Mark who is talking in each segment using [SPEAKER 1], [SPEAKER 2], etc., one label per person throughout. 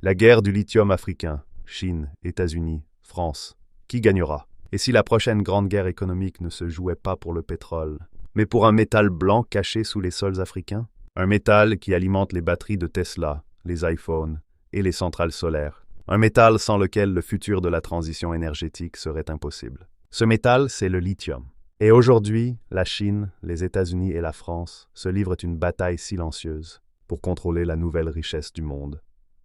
[SPEAKER 1] La guerre du lithium africain, Chine, États-Unis, France. Qui gagnera? Et si la prochaine grande guerre économique ne se jouait pas pour le pétrole, mais pour un métal blanc caché sous les sols africains? Un métal qui alimente les batteries de Tesla, les iPhones et les centrales solaires. Un métal sans lequel le futur de la transition énergétique serait impossible. Ce métal, c'est le lithium. Et aujourd'hui, la Chine, les États-Unis et la France se livrent une bataille silencieuse pour contrôler la nouvelle richesse du monde,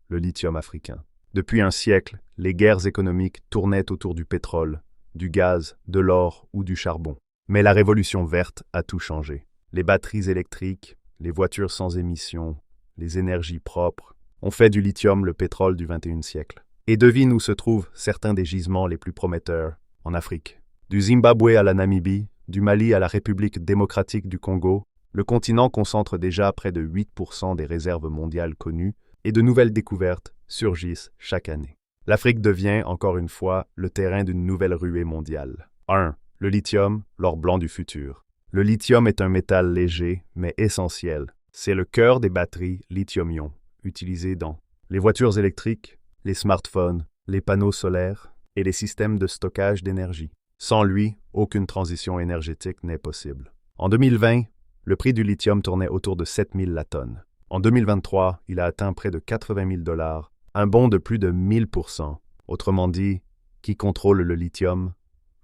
[SPEAKER 1] le lithium africain. Depuis un siècle, les guerres économiques tournaient autour du pétrole, du gaz, de l'or ou du charbon. Mais la révolution verte a tout changé. Les batteries électriques, les voitures sans émissions, les énergies propres ont fait du lithium le pétrole du XXIe siècle. Et devine où se trouvent certains des gisements les plus prometteurs en Afrique. Du Zimbabwe à la Namibie, du Mali à la République démocratique du Congo, le continent concentre déjà près de 8% des réserves mondiales connues et de nouvelles découvertes surgissent chaque année. L'Afrique devient, encore une fois, le terrain d'une nouvelle ruée mondiale. 1. Le lithium, l'or blanc du futur. Le lithium est un métal léger, mais essentiel. C'est le cœur des batteries lithium-ion, utilisées dans les voitures électriques, les smartphones, les panneaux solaires et les systèmes de stockage d'énergie. Sans lui, aucune transition énergétique n'est possible. En 2020, le prix du lithium tournait autour de 7 000 la tonne. En 2023, il a atteint près de 80 000 $, un bond de plus de 1000%. Autrement dit, qui contrôle le lithium,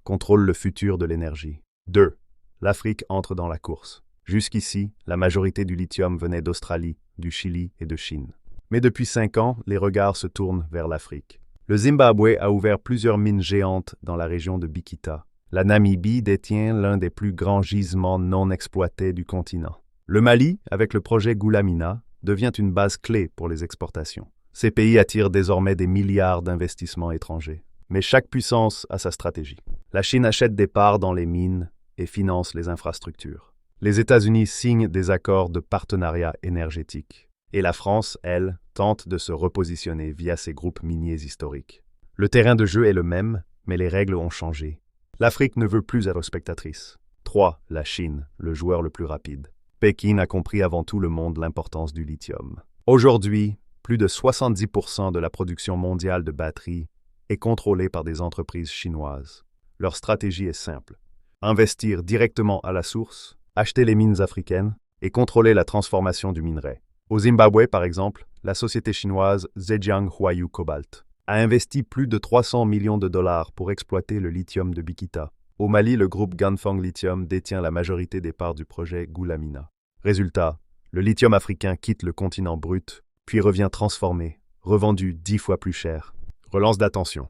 [SPEAKER 1] contrôle le futur de l'énergie. 2. L'Afrique entre dans la course. Jusqu'ici, la majorité du lithium venait d'Australie, du Chili et de Chine. Mais depuis 5 ans, les regards se tournent vers l'Afrique. Le Zimbabwe a ouvert plusieurs mines géantes dans la région de Bikita. La Namibie détient l'un des plus grands gisements non exploités du continent. Le Mali, avec le projet Goulamina, devient une base clé pour les exportations. Ces pays attirent désormais des milliards d'investissements étrangers. Mais chaque puissance a sa stratégie. La Chine achète des parts dans les mines et finance les infrastructures. Les États-Unis signent des accords de partenariat énergétique. Et la France, elle, tente de se repositionner via ses groupes miniers historiques. Le terrain de jeu est le même, mais les règles ont changé. L'Afrique ne veut plus être spectatrice. 3. La Chine, le joueur le plus rapide. Pékin a compris avant tout le monde l'importance du lithium. Aujourd'hui, plus de 70% de la production mondiale de batteries est contrôlée par des entreprises chinoises. Leur stratégie est simple. Investir directement à la source, acheter les mines africaines et contrôler la transformation du minerai. Au Zimbabwe, par exemple, la société chinoise Zhejiang Huayu Cobalt a investi plus de 300 millions de dollars pour exploiter le lithium de Bikita. Au Mali, le groupe Ganfeng Lithium détient la majorité des parts du projet Goulamina. Résultat, le lithium africain quitte le continent brut, puis revient transformé, revendu 10 fois plus cher. Relance d'attention.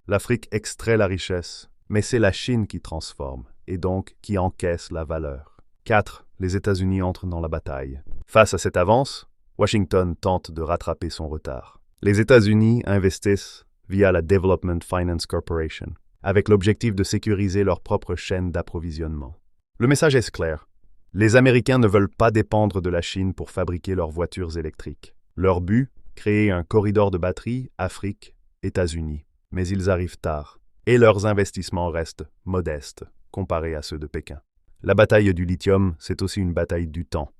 [SPEAKER 1] L'Afrique extrait la richesse, mais c'est la Chine qui transforme, et donc qui encaisse la valeur. 4. Les États-Unis entrent dans la bataille. Face à cette avance, Washington tente de rattraper son retard. Les États-Unis investissent via la Development Finance Corporation, avec l'objectif de sécuriser leur propre chaîne d'approvisionnement. Le message est clair. Les Américains ne veulent pas dépendre de la Chine pour fabriquer leurs voitures électriques. Leur but, créer un corridor de batteries Afrique, États-Unis. Mais ils arrivent tard, et leurs investissements restent modestes comparés à ceux de Pékin. La bataille du lithium, c'est aussi une bataille du temps.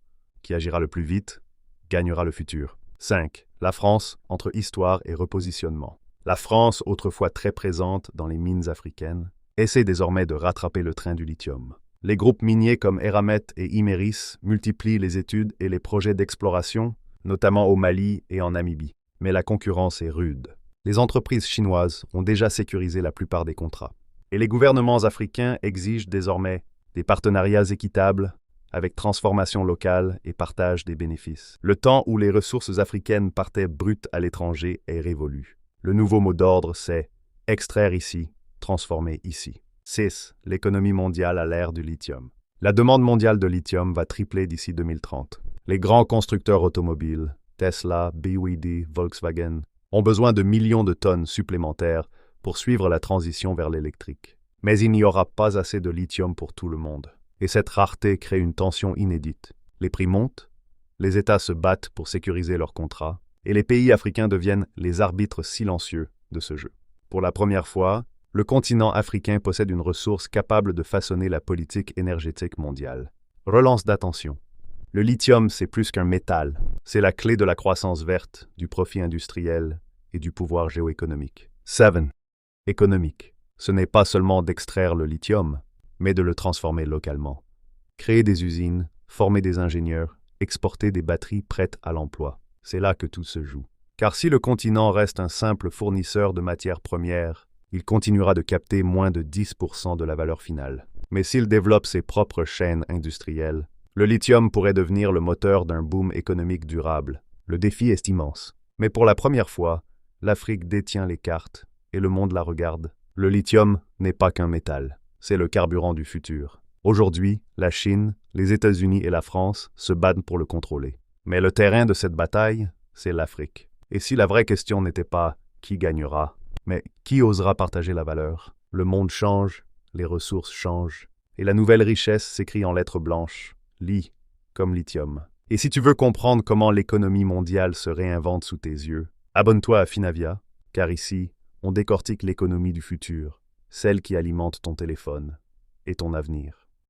[SPEAKER 1] Qui agira le plus vite, gagnera le futur. 5. La France entre histoire et repositionnement. La France, autrefois très présente dans les mines africaines, essaie désormais de rattraper le train du lithium. Les groupes miniers comme Eramet et Imerys multiplient les études et les projets d'exploration, notamment au Mali et en Namibie. Mais la concurrence est rude. Les entreprises chinoises ont déjà sécurisé la plupart des contrats. Et les gouvernements africains exigent désormais des partenariats équitables avec transformation locale et partage des bénéfices. Le temps où les ressources africaines partaient brutes à l'étranger est révolu. Le nouveau mot d'ordre, c'est « extraire ici, transformer ici ». 6. L'économie mondiale à l'ère du lithium. La demande mondiale de lithium va tripler d'ici 2030. Les grands constructeurs automobiles, Tesla, BYD, Volkswagen, ont besoin de millions de tonnes supplémentaires pour suivre la transition vers l'électrique. Mais il n'y aura pas assez de lithium pour tout le monde. Et cette rareté crée une tension inédite. Les prix montent, les États se battent pour sécuriser leurs contrats, et les pays africains deviennent les arbitres silencieux de ce jeu. Pour la première fois, le continent africain possède une ressource capable de façonner la politique énergétique mondiale. Relance d'attention. Le lithium, c'est plus qu'un métal. C'est la clé de la croissance verte, du profit industriel et du pouvoir géoéconomique. 7. Économique. Ce n'est pas seulement d'extraire le lithium, mais de le transformer localement. Créer des usines, former des ingénieurs, exporter des batteries prêtes à l'emploi. C'est là que tout se joue. Car si le continent reste un simple fournisseur de matières premières, il continuera de capter moins de 10% de la valeur finale. Mais s'il développe ses propres chaînes industrielles, le lithium pourrait devenir le moteur d'un boom économique durable. Le défi est immense. Mais pour la première fois, l'Afrique détient les cartes et le monde la regarde. Le lithium n'est pas qu'un métal, c'est le carburant du futur. Aujourd'hui, la Chine, les États-Unis et la France se battent pour le contrôler. Mais le terrain de cette bataille, c'est l'Afrique. Et si la vraie question n'était pas qui gagnera, mais qui osera partager la valeur? Le monde change, les ressources changent, et la nouvelle richesse s'écrit en lettres blanches, Li, comme lithium. Et si tu veux comprendre comment l'économie mondiale se réinvente sous tes yeux, abonne-toi à Finavia, car ici, on décortique l'économie du futur, celle qui alimente ton téléphone et ton avenir.